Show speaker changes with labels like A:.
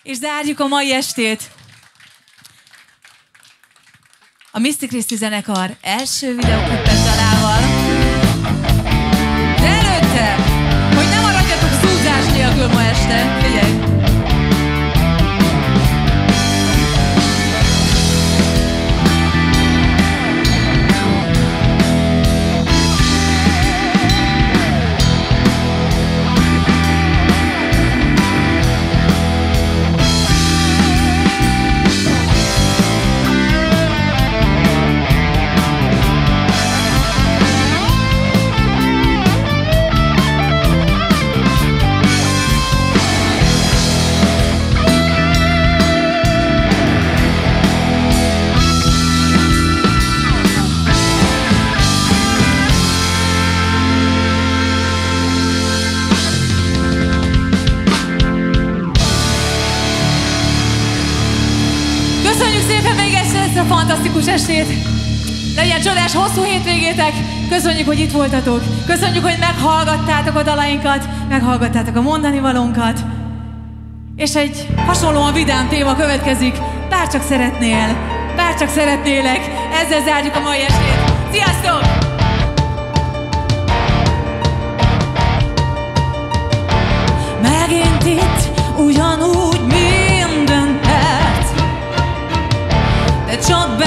A: És zárjuk a mai estét a Mystic Christi zenekar első videóklipes dalával. De előtte, hogy nem maradjatok szúzás nélkül ma este, figyelj! Köszönjük szépen még egyszer ezt a fantasztikus estét! Legyen csodás hosszú hétvégétek! Köszönjük, hogy itt voltatok! Köszönjük, hogy meghallgattátok a dalainkat, meghallgattátok a mondani valónkat. És egy hasonlóan vidám téma következik. Bárcsak szeretnél, bárcsak szeretnélek. Ezzel zárjuk a mai estét. Sziasztok! Megint itt, ugyanúgy minden perc, de csak